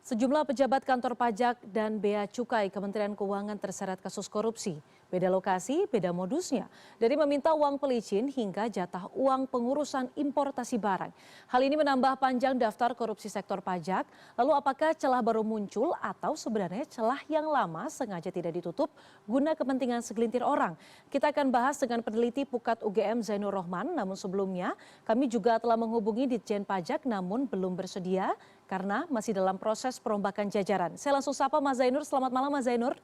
Sejumlah pejabat kantor pajak dan bea cukai Kementerian Keuangan terseret kasus korupsi. Beda lokasi, beda modusnya. Dari meminta uang pelicin hingga jatah uang pengurusan importasi barang. Hal ini menambah panjang daftar korupsi sektor pajak. Lalu apakah celah baru muncul atau sebenarnya celah yang lama sengaja tidak ditutup guna kepentingan segelintir orang? Kita akan bahas dengan peneliti Pukat UGM Zainur Rohman. Namun sebelumnya kami juga telah menghubungi Ditjen Pajak namun belum bersedia karena masih dalam proses perombakan jajaran. Saya langsung sapa Mas Zainur. Selamat malam Mas Zainur.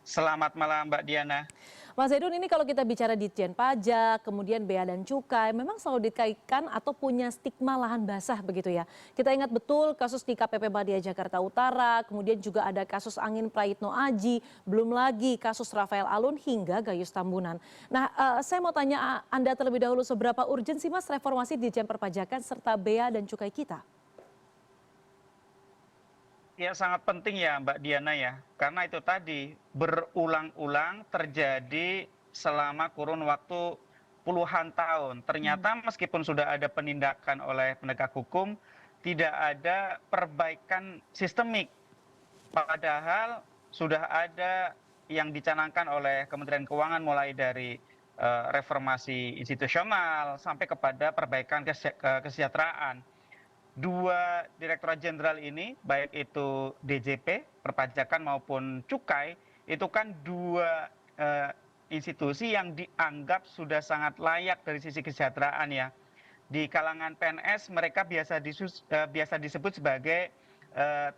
Selamat malam Mbak Diana. Mas Zainur, ini kalau kita bicara Ditjen Pajak, kemudian Bea dan Cukai, memang selalu dikaitkan atau punya stigma lahan basah begitu ya. Kita ingat betul kasus di KPP Madia Jakarta Utara, kemudian juga ada kasus Angin Prayitno Aji, belum lagi kasus Rafael Alun hingga Gayus Tambunan. Nah, saya mau tanya Anda terlebih dahulu, seberapa urgen sih Mas reformasi Ditjen Perpajakan serta Bea dan Cukai kita? Ya sangat penting ya Mbak Diana ya, karena itu tadi berulang-ulang terjadi selama kurun waktu puluhan tahun. Ternyata meskipun sudah ada penindakan oleh penegak hukum, tidak ada perbaikan sistemik. Padahal sudah ada yang dicanangkan oleh Kementerian Keuangan mulai dari reformasi institusional sampai kepada perbaikan kesejahteraan. Dua direktorat jenderal ini, baik itu DJP, perpajakan maupun cukai, itu kan dua institusi yang dianggap sudah sangat layak dari sisi kesejahteraan ya. Di kalangan PNS mereka biasa disebut sebagai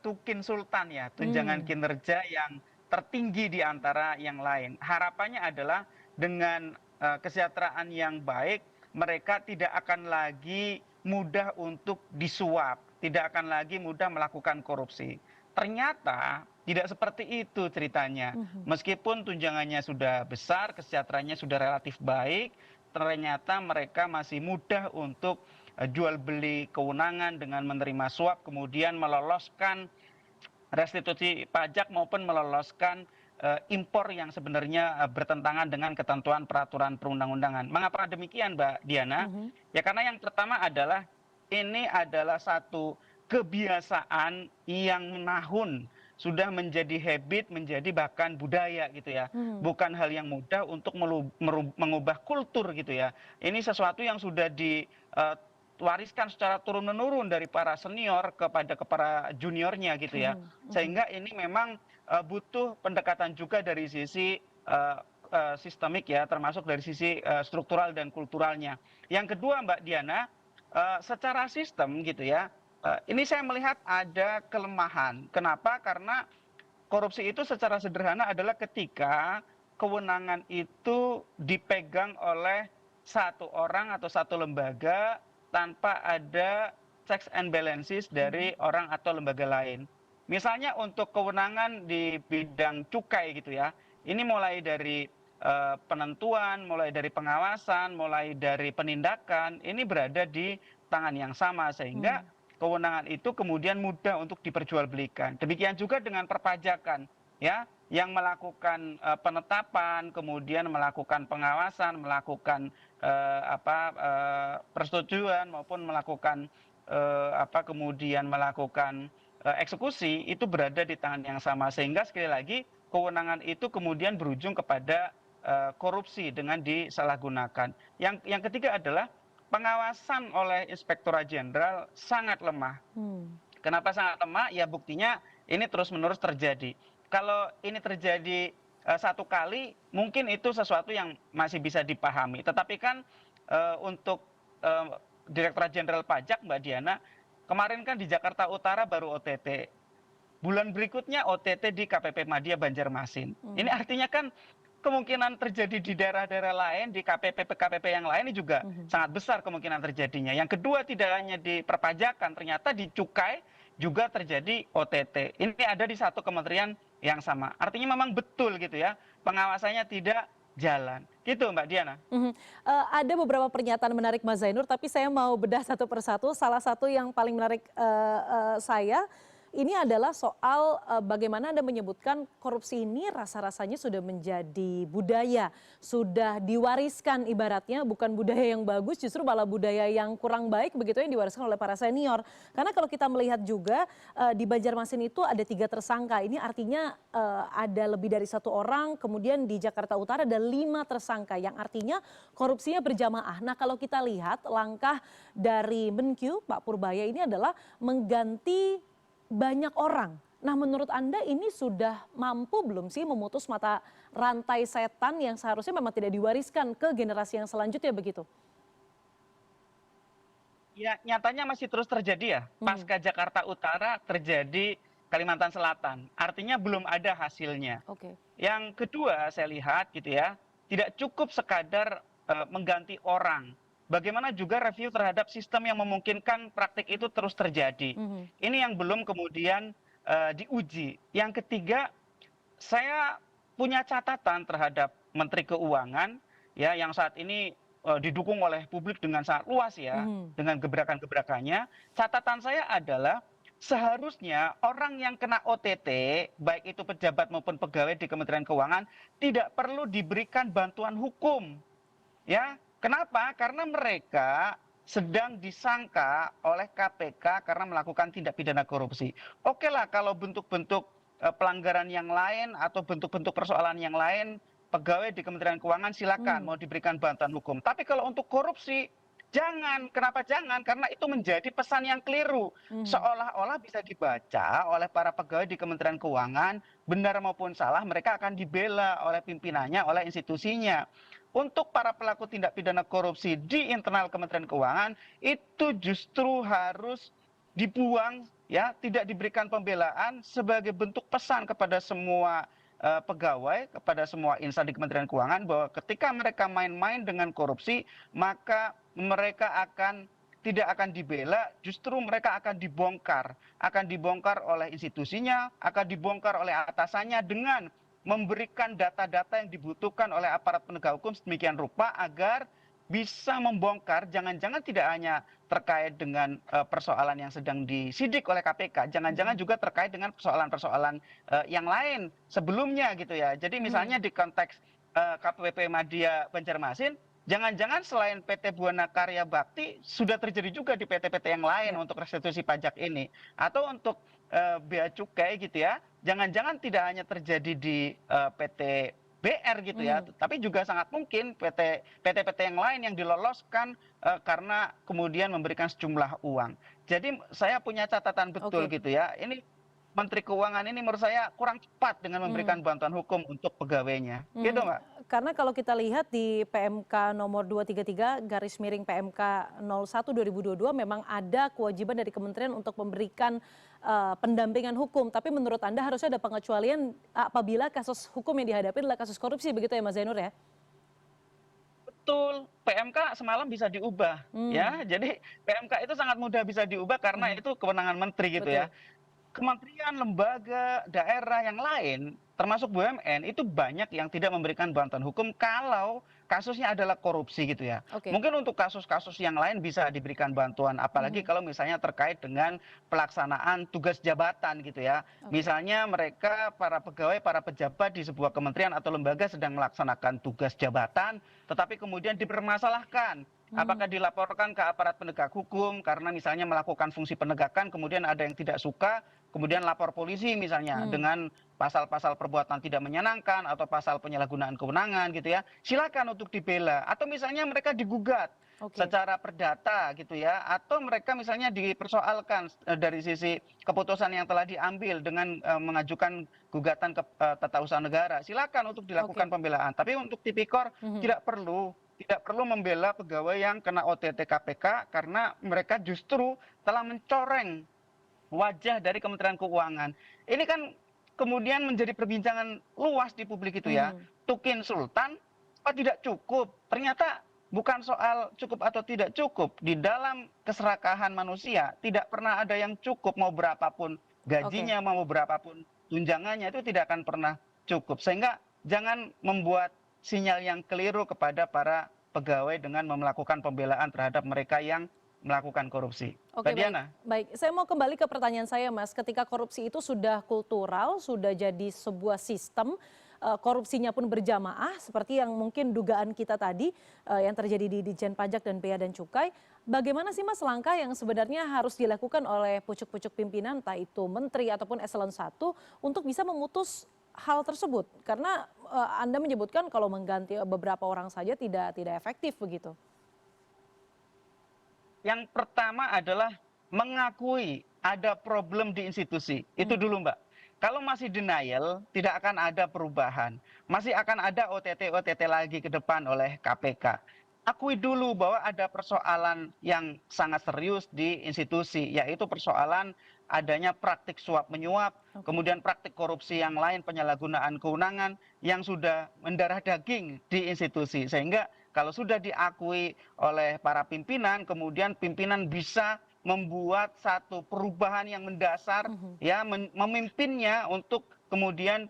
tukin sultan ya, tunjangan kinerja yang tertinggi di antara yang lain. Harapannya adalah dengan kesejahteraan yang baik, mereka tidak akan lagi mudah untuk disuap, tidak akan lagi mudah melakukan korupsi. Ternyata tidak seperti itu ceritanya. Meskipun tunjangannya sudah besar, kesejahteraannya sudah relatif baik, ternyata mereka masih mudah untuk jual beli kewenangan dengan menerima suap, kemudian meloloskan restitusi pajak maupun meloloskan impor yang sebenarnya bertentangan dengan ketentuan peraturan perundang-undangan. Mengapa demikian Mbak Diana? Ya karena yang pertama adalah ini adalah satu kebiasaan yang menahun, sudah menjadi habit, menjadi bahkan budaya gitu ya. Bukan hal yang mudah untuk mengubah kultur gitu ya. Ini sesuatu yang sudah diwariskan secara turun-menurun dari para senior kepada juniornya gitu ya. Sehingga ini memang butuh pendekatan juga dari sisi sistemik ya, termasuk dari sisi struktural dan kulturalnya. Yang kedua Mbak Diana, secara sistem gitu ya, ini saya melihat ada kelemahan. Kenapa? Karena korupsi itu secara sederhana adalah ketika kewenangan itu dipegang oleh satu orang atau satu lembaga tanpa ada checks and balances dari orang atau lembaga lain. Misalnya untuk kewenangan di bidang cukai gitu ya, ini mulai dari penentuan, mulai dari pengawasan, mulai dari penindakan, ini berada di tangan yang sama sehingga kewenangan itu kemudian mudah untuk diperjualbelikan. Demikian juga dengan perpajakan, ya, yang melakukan penetapan, kemudian melakukan pengawasan, melakukan persetujuan maupun melakukan kemudian melakukan eksekusi itu berada di tangan yang sama sehingga sekali lagi kewenangan itu kemudian berujung kepada korupsi dengan disalahgunakan. Yang ketiga adalah pengawasan oleh Inspektorat Jenderal sangat lemah. Kenapa sangat lemah? Ya buktinya ini terus-menerus terjadi. Kalau ini terjadi satu kali, mungkin itu sesuatu yang masih bisa dipahami. Tetapi kan untuk Direktorat Jenderal Pajak, Mbak Diana, kemarin kan di Jakarta Utara baru OTT. Bulan berikutnya OTT di KPP Madia Banjarmasin. Ini artinya kan kemungkinan terjadi di daerah-daerah lain, di KPP yang lain ini juga sangat besar kemungkinan terjadinya. Yang kedua tidak hanya di perpajakan, ternyata di cukai juga terjadi OTT. Ini ada di satu kementerian yang sama. Artinya memang betul gitu ya, pengawasannya tidak jalan. Gitu Mbak Diana. Ada beberapa pernyataan menarik Mas Zainur, tapi saya mau bedah satu persatu. Salah satu yang paling menarik saya, ini adalah soal bagaimana Anda menyebutkan korupsi ini rasa-rasanya sudah menjadi budaya, sudah diwariskan ibaratnya bukan budaya yang bagus justru malah budaya yang kurang baik begitu yang diwariskan oleh para senior. Karena kalau kita melihat juga di Banjarmasin itu ada 3 tersangka. Ini artinya ada lebih dari 1 orang, kemudian di Jakarta Utara ada 5 tersangka yang artinya korupsinya berjamaah. Nah, kalau kita lihat langkah dari Menkyu Pak Purbaya ini adalah mengganti banyak orang. Nah, menurut Anda ini sudah mampu belum sih memutus mata rantai setan yang seharusnya memang tidak diwariskan ke generasi yang selanjutnya begitu? Ya, nyatanya masih terus terjadi ya. Hmm, Pasca Jakarta Utara terjadi Kalimantan Selatan. Artinya belum ada hasilnya. oke. Yang kedua saya lihat gitu ya, tidak cukup sekadar mengganti orang. Bagaimana juga review terhadap sistem yang memungkinkan praktik itu terus terjadi. Mhm, Ini yang belum kemudian diuji. Yang ketiga, saya punya catatan terhadap Menteri Keuangan ya yang saat ini didukung oleh publik dengan sangat luas ya, mhm, dengan gebrakan-gebrakannya. Catatan saya adalah seharusnya orang yang kena OTT, baik itu pejabat maupun pegawai di Kementerian Keuangan, tidak perlu diberikan bantuan hukum. Ya, kenapa? Karena mereka sedang disangka oleh KPK karena melakukan tindak pidana korupsi. Oke lah kalau bentuk-bentuk pelanggaran yang lain atau bentuk-bentuk persoalan yang lain, pegawai di Kementerian Keuangan silakan hmm, mau diberikan bantuan hukum. Tapi kalau untuk korupsi, jangan. Kenapa jangan? Karena itu menjadi pesan yang keliru. mhm. Seolah-olah bisa dibaca oleh para pegawai di Kementerian Keuangan, benar maupun salah, mereka akan dibela oleh pimpinannya, oleh institusinya. Untuk para pelaku tindak pidana korupsi di internal Kementerian Keuangan, itu justru harus dibuang, ya, tidak diberikan pembelaan sebagai bentuk pesan kepada semua pegawai, kepada semua insan di Kementerian Keuangan bahwa ketika mereka main-main dengan korupsi, maka mereka tidak akan dibela, justru mereka akan dibongkar oleh institusinya, akan dibongkar oleh atasannya dengan memberikan data-data yang dibutuhkan oleh aparat penegak hukum sedemikian rupa agar bisa membongkar jangan-jangan tidak hanya terkait dengan persoalan yang sedang disidik oleh KPK, jangan-jangan juga terkait dengan persoalan-persoalan yang lain sebelumnya gitu ya. Jadi Mhm, misalnya di konteks KPP Madya Banjarmasin, jangan-jangan selain PT Buana Karya Bakti sudah terjadi juga di PT-PT yang lain ya, untuk restitusi pajak ini, atau untuk bea cukai gitu ya. Jangan-jangan tidak hanya terjadi di PT BR gitu ya, mhm, tapi juga sangat mungkin PT-PT yang lain yang diloloskan karena kemudian memberikan sejumlah uang. Jadi saya punya catatan betul oke. gitu ya. Ini Menteri Keuangan ini menurut saya kurang cepat dengan Hmm. memberikan bantuan hukum untuk pegawainya. Gitu, Mhm, Mbak. karena kalau kita lihat di PMK nomor 233 garis miring PMK 01 2022 memang ada kewajiban dari kementerian untuk memberikan pendampingan hukum. Tapi menurut Anda harusnya ada pengecualian apabila kasus hukum yang dihadapi adalah kasus korupsi begitu ya Mas Zainur ya? Betul, PMK semalam bisa diubah Hmm, ya. Jadi PMK itu sangat mudah bisa diubah karena mhm, itu kewenangan menteri gitu ya. betul. Kementerian, lembaga, daerah yang lain, termasuk BUMN, itu banyak yang tidak memberikan bantuan hukum kalau kasusnya adalah korupsi gitu ya. Oke. Mungkin untuk kasus-kasus yang lain bisa diberikan bantuan, apalagi Mhm, kalau misalnya terkait dengan pelaksanaan tugas jabatan gitu ya. oke. Misalnya mereka, para pegawai, para pejabat di sebuah kementerian atau lembaga sedang melaksanakan tugas jabatan, tetapi kemudian dipermasalahkan. Hmm, Apakah dilaporkan ke aparat penegak hukum karena misalnya melakukan fungsi penegakan, kemudian ada yang tidak suka, kemudian lapor polisi misalnya hmm, dengan pasal-pasal perbuatan tidak menyenangkan atau pasal penyalahgunaan kewenangan gitu ya, silakan untuk dibela. Atau misalnya mereka digugat oke. secara perdata gitu ya, atau mereka misalnya dipersoalkan dari sisi keputusan yang telah diambil dengan mengajukan gugatan ke tata usaha negara, silakan untuk dilakukan Oke. pembelaan. Tapi untuk tipikor Mhm, tidak perlu membela pegawai yang kena OTT KPK karena mereka justru telah mencoreng wajah dari Kementerian Keuangan. Ini kan kemudian menjadi perbincangan luas di publik itu ya. mhm, Tukin Sultan, apa tidak cukup? Ternyata bukan soal cukup atau tidak cukup. Di dalam keserakahan manusia tidak pernah ada yang cukup, mau berapapun oke. gajinya, mau berapapun tunjangannya itu tidak akan pernah cukup. Sehingga jangan membuat sinyal yang keliru kepada para pegawai dengan melakukan pembelaan terhadap mereka yang melakukan korupsi. Oke, Mbak Diana. baik. Saya mau kembali ke pertanyaan saya, Mas. Ketika korupsi itu sudah kultural, sudah jadi sebuah sistem, korupsinya pun berjamaah, seperti yang mungkin dugaan kita tadi yang terjadi di Ditjen Pajak dan Bea dan Cukai. Bagaimana sih, Mas, langkah yang sebenarnya harus dilakukan oleh pucuk-pucuk pimpinan, entah itu menteri ataupun eselon 1, untuk bisa memutus hal tersebut? Karena Anda menyebutkan kalau mengganti beberapa orang saja tidak efektif begitu. Yang pertama adalah mengakui ada problem di institusi. Itu dulu, Mbak. Kalau masih denial, tidak akan ada perubahan. Masih akan ada OTT-OTT lagi ke depan oleh KPK. Akui dulu bahwa ada persoalan yang sangat serius di institusi, yaitu persoalan adanya praktik suap menyuap, kemudian praktik korupsi yang lain, penyalahgunaan kewenangan yang sudah mendarah daging di institusi. Sehingga kalau sudah diakui oleh para pimpinan, kemudian pimpinan bisa membuat satu perubahan yang mendasar, ya, memimpinnya untuk kemudian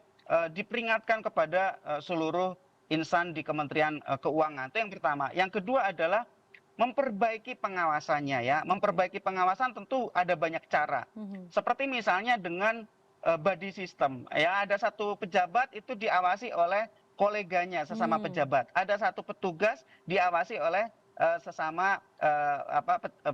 diperingatkan kepada seluruh insan di Kementerian Keuangan. Itu yang pertama. Yang kedua adalah memperbaiki pengawasannya, ya. Memperbaiki pengawasan tentu ada banyak cara. Seperti misalnya dengan buddy system, ya, ada satu pejabat itu diawasi oleh koleganya sesama pejabat. Ada satu petugas diawasi oleh sesama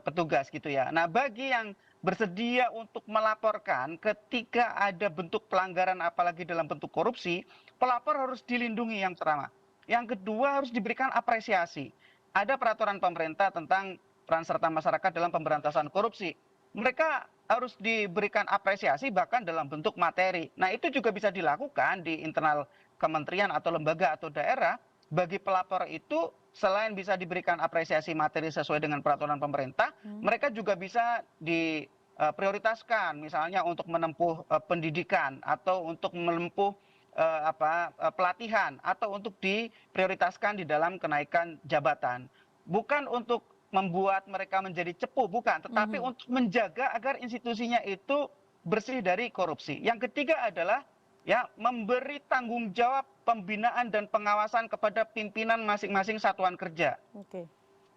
petugas gitu ya. Nah, bagi yang bersedia untuk melaporkan ketika ada bentuk pelanggaran apalagi dalam bentuk korupsi, pelapor harus dilindungi yang pertama. Yang kedua harus diberikan apresiasi. Ada peraturan pemerintah tentang peran serta masyarakat dalam pemberantasan korupsi. Mereka harus diberikan apresiasi bahkan dalam bentuk materi. Nah, itu juga bisa dilakukan di internal kementerian atau lembaga atau daerah. Bagi pelapor itu selain bisa diberikan apresiasi materi sesuai dengan peraturan pemerintah, mereka juga bisa diprioritaskan misalnya untuk menempuh pendidikan atau untuk menempuh pelatihan atau untuk diprioritaskan di dalam kenaikan jabatan. Bukan untuk membuat mereka menjadi cepu, bukan, tetapi untuk menjaga agar institusinya itu bersih dari korupsi. Yang ketiga adalah, ya, memberi tanggung jawab pembinaan dan pengawasan kepada pimpinan masing-masing satuan kerja.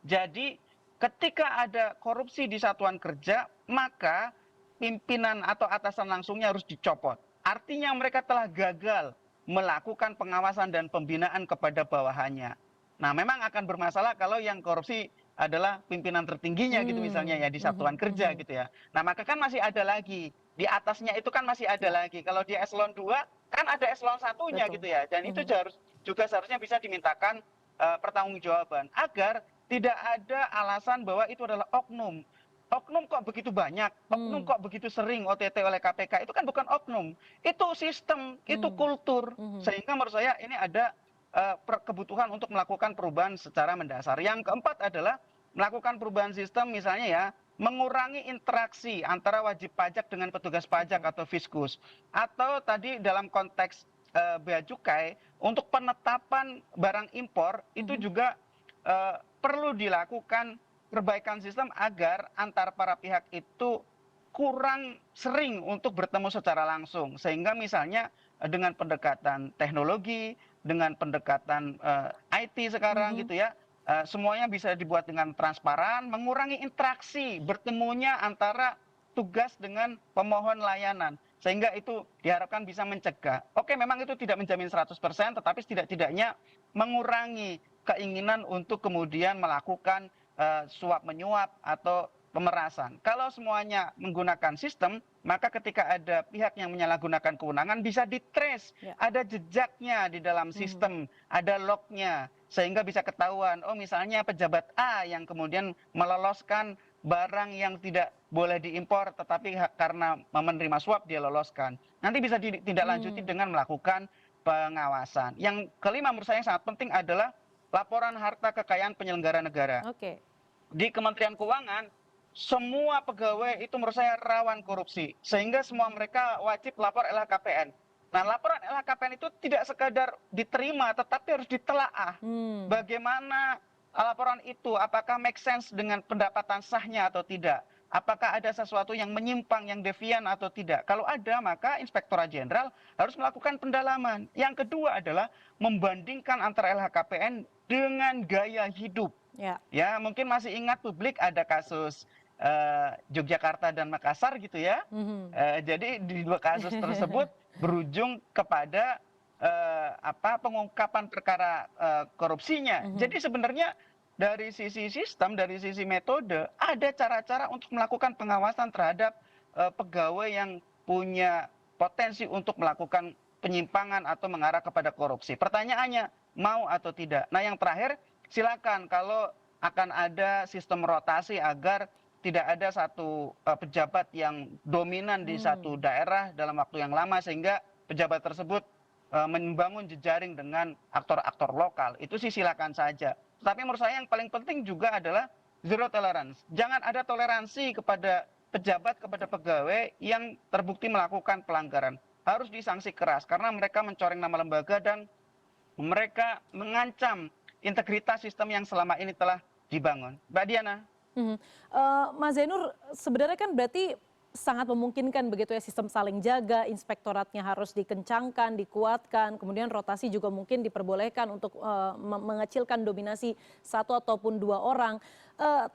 Jadi ketika ada korupsi di satuan kerja, maka pimpinan atau atasan langsungnya harus dicopot. Artinya mereka telah gagal melakukan pengawasan dan pembinaan kepada bawahannya. Nah, memang akan bermasalah kalau yang korupsi adalah pimpinan tertingginya gitu misalnya, ya, di satuan kerja gitu ya. Nah, maka kan masih ada lagi. Di atasnya itu kan masih ada lagi. Kalau di eselon 2 kan ada eselon satunya gitu ya. Dan itu juga seharusnya bisa dimintakan pertanggungjawaban agar tidak ada alasan bahwa itu adalah oknum. Oknum kok begitu banyak, oknum kok begitu sering OTT oleh KPK, itu kan bukan oknum, itu sistem, itu kultur. Sehingga menurut saya ini ada kebutuhan untuk melakukan perubahan secara mendasar. Yang keempat adalah melakukan perubahan sistem, misalnya, ya, mengurangi interaksi antara wajib pajak dengan petugas pajak atau fiskus. Atau tadi dalam konteks bea cukai, untuk penetapan barang impor itu juga perlu dilakukan perbaikan sistem agar antar para pihak itu kurang sering untuk bertemu secara langsung. Sehingga misalnya dengan pendekatan teknologi, dengan pendekatan IT sekarang gitu ya, semuanya bisa dibuat dengan transparan, mengurangi interaksi bertemunya antara tugas dengan pemohon layanan. Sehingga itu diharapkan bisa mencegah. Oke, memang itu tidak menjamin 100%, tetapi setidak-tidaknya mengurangi keinginan untuk kemudian melakukan suap menyuap atau pemerasan. Kalau semuanya menggunakan sistem, maka ketika ada pihak yang menyalahgunakan kewenangan bisa ditrace, ada jejaknya di dalam sistem, ada lognya, sehingga bisa ketahuan, oh misalnya pejabat A yang kemudian meloloskan barang yang tidak boleh diimpor, tetapi karena menerima suap dia loloskan. Nanti bisa ditindaklanjuti dengan melakukan pengawasan. Yang kelima menurut saya yang sangat penting adalah laporan harta kekayaan penyelenggara negara. Di Kementerian Keuangan, semua pegawai itu menurut saya rawan korupsi. Sehingga semua mereka wajib lapor LHKPN. Nah, laporan LHKPN itu tidak sekadar diterima, tetapi harus ditelaah. Bagaimana laporan itu, apakah make sense dengan pendapatan sahnya atau tidak? Apakah ada sesuatu yang menyimpang, yang devian atau tidak? Kalau ada, maka Inspektorat Jenderal harus melakukan pendalaman. Yang kedua adalah membandingkan antara LHKPN dengan gaya hidup. Ya. Ya, mungkin masih ingat publik ada kasus Yogyakarta dan Makassar gitu ya. Mhm. Jadi di dua kasus tersebut berujung kepada pengungkapan perkara korupsinya. Mhm. Jadi sebenarnya dari sisi sistem, dari sisi metode, ada cara-cara untuk melakukan pengawasan terhadap pegawai yang punya potensi untuk melakukan penyimpangan atau mengarah kepada korupsi. Pertanyaannya, mau atau tidak? Nah, yang terakhir, silakan kalau akan ada sistem rotasi agar tidak ada satu pejabat yang dominan di satu Mmm. daerah dalam waktu yang lama sehingga pejabat tersebut membangun jejaring dengan aktor-aktor lokal. Itu sih silakan saja. Tapi menurut saya yang paling penting juga adalah zero tolerance. Jangan ada toleransi kepada pejabat, kepada pegawai yang terbukti melakukan pelanggaran. Harus disanksi keras karena mereka mencoreng nama lembaga dan mereka mengancam integritas sistem yang selama ini telah dibangun. Mbak Diana. Mhm. Mas Zainur, sebenarnya kan berarti sangat memungkinkan begitu ya sistem saling jaga, inspektoratnya harus dikencangkan, dikuatkan, kemudian rotasi juga mungkin diperbolehkan untuk mengecilkan dominasi satu ataupun dua orang.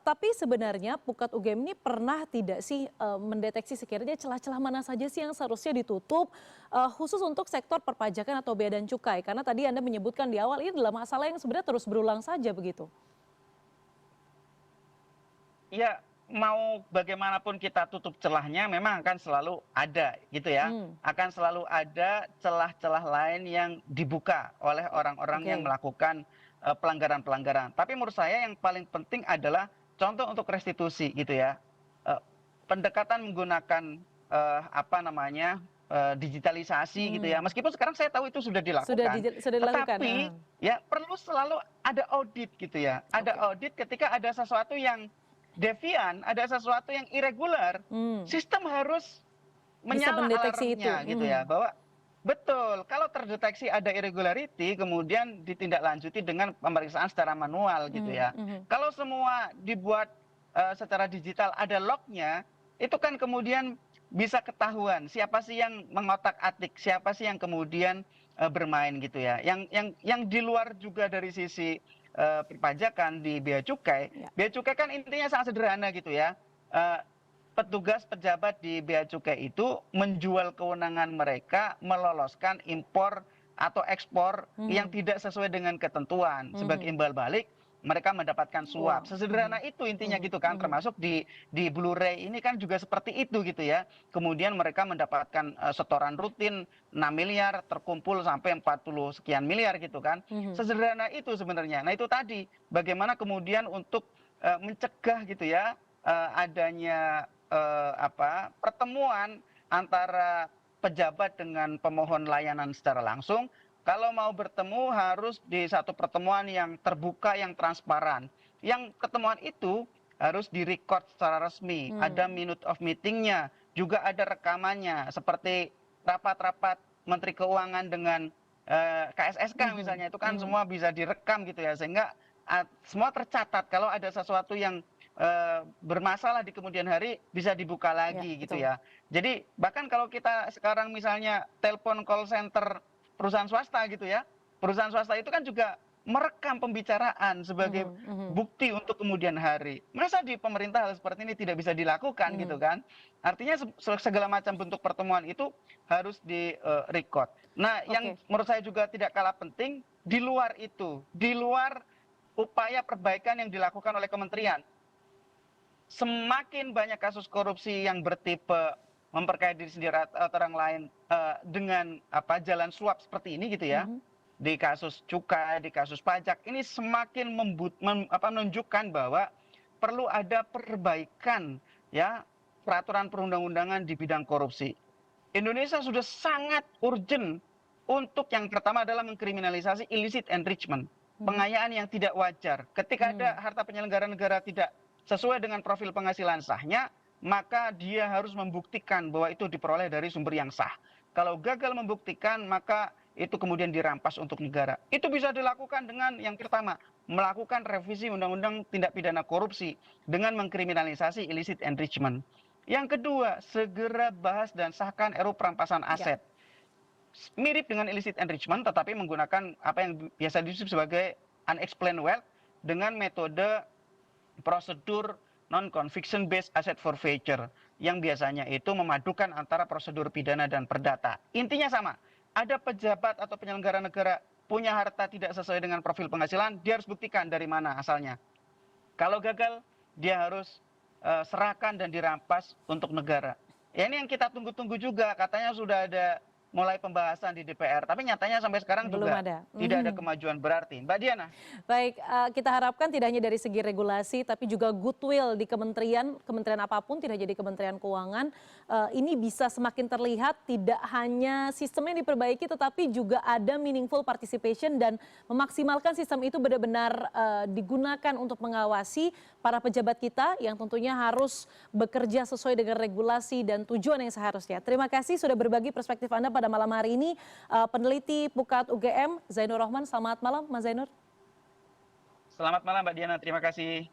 Tapi sebenarnya Pukat UGM ini pernah tidak sih mendeteksi sekiranya celah-celah mana saja sih yang seharusnya ditutup, khusus untuk sektor perpajakan atau bea dan cukai? Karena tadi Anda menyebutkan di awal ini adalah masalah yang sebenarnya terus berulang saja begitu. Ya, mau bagaimanapun kita tutup celahnya memang akan selalu ada gitu ya. Hmm, Akan selalu ada celah-celah lain yang dibuka oleh orang-orang yang oke. melakukan pelanggaran-pelanggaran. Tapi menurut saya yang paling penting adalah contoh untuk restitusi gitu ya. Eh, Pendekatan menggunakan digitalisasi gitu ya. Hmm. Meskipun sekarang saya tahu itu sudah dilakukan, Sudah dilakukan? tetapi ya perlu selalu ada audit gitu ya. Ada Oke. audit ketika ada sesuatu yang devian, ada sesuatu yang irregular, Mmm, sistem harus bisa menyala mendeteksi itu? alarmnya gitu Mhm. ya, bahwa betul, kalau terdeteksi ada irregularity kemudian ditindaklanjuti dengan pemeriksaan secara manual gitu Mmm, ya. mhm. Kalau semua dibuat secara digital ada lognya, itu kan kemudian bisa ketahuan siapa sih yang mengotak-atik, siapa sih yang kemudian bermain gitu ya. Yang di luar juga dari sisi perpajakan di bea cukai. Ya. Bea cukai kan intinya sangat sederhana gitu ya. Eh, Petugas pejabat di bea cukai itu menjual kewenangan mereka meloloskan impor atau ekspor yang Mhm, tidak sesuai dengan ketentuan. Sebagai mhm. imbal balik mereka mendapatkan suap. Uang. Sesederhana Mhm, itu intinya mhm, gitu kan. mhm. Termasuk di Blu-ray ini kan juga seperti itu gitu ya. Kemudian mereka mendapatkan setoran rutin 6 miliar terkumpul sampai 40 sekian miliar gitu kan. Mhm. Sesederhana itu sebenarnya. Nah itu tadi bagaimana kemudian untuk mencegah gitu ya adanya pertemuan antara pejabat dengan pemohon layanan secara langsung. Kalau mau bertemu harus di satu pertemuan yang terbuka, yang transparan. Yang pertemuan itu harus direcord secara resmi, ada Mmm, minute of meetingnya, juga ada rekamannya, seperti rapat-rapat Menteri Keuangan dengan KSSK mhm, misalnya, itu kan mhm. semua bisa direkam gitu ya, sehingga semua tercatat kalau ada sesuatu yang bermasalah di kemudian hari bisa dibuka Ya, lagi gitu betul. ya. Jadi bahkan kalau kita sekarang misalnya telepon call center perusahaan swasta gitu ya, perusahaan swasta itu kan juga merekam pembicaraan sebagai Mhm, mhm, bukti untuk kemudian hari. Masa di pemerintah hal seperti ini tidak bisa dilakukan gitu mhm. kan? Artinya segala macam bentuk pertemuan itu harus di record. Nah, yang Oke. menurut saya juga tidak kalah penting di luar itu, di luar upaya perbaikan yang dilakukan oleh kementerian, semakin banyak kasus korupsi yang bertipe memperkaya diri sendiri atau orang lain dengan jalan suap seperti ini gitu ya, Mhm. di kasus cukai, di kasus pajak, ini semakin menunjukkan bahwa perlu ada perbaikan ya peraturan perundang-undangan di bidang korupsi. Indonesia sudah sangat urgent untuk yang pertama adalah mengkriminalisasi illicit enrichment, Mhm. pengayaan yang tidak wajar. Ketika ada Mmm. harta penyelenggara negara tidak sesuai dengan profil penghasilan sahnya, maka dia harus membuktikan bahwa itu diperoleh dari sumber yang sah. Kalau gagal membuktikan, maka itu kemudian dirampas untuk negara. Itu bisa dilakukan dengan yang pertama, melakukan revisi undang-undang tindak pidana korupsi dengan mengkriminalisasi illicit enrichment. Yang kedua, segera bahas dan sahkan RUU perampasan Ya. aset. Mirip dengan illicit enrichment tetapi menggunakan apa yang biasa disebut sebagai unexplained wealth, dengan metode prosedur non-conviction based asset forfeiture yang biasanya itu memadukan antara prosedur pidana dan perdata. Intinya sama, ada pejabat atau penyelenggara negara punya harta tidak sesuai dengan profil penghasilan, dia harus buktikan dari mana asalnya. Kalau gagal, dia harus serahkan dan dirampas untuk negara. Ya ini yang kita tunggu-tunggu juga, katanya sudah ada mulai pembahasan di DPR, tapi nyatanya sampai sekarang Belum juga ada. tidak ada kemajuan berarti. Mbak Diana. Baik, kita harapkan tidak hanya dari segi regulasi, tapi juga goodwill di kementerian apapun, tidak jadi Kementerian Keuangan, ini bisa semakin terlihat tidak hanya sistemnya diperbaiki, tetapi juga ada meaningful participation dan memaksimalkan sistem itu benar-benar digunakan untuk mengawasi para pejabat kita yang tentunya harus bekerja sesuai dengan regulasi dan tujuan yang seharusnya. Terima kasih sudah berbagi perspektif Anda pada malam hari ini, peneliti Pukat UGM Zainur Rohman. Selamat malam, Mas Zainur. Selamat malam Mbak Diana, terima kasih.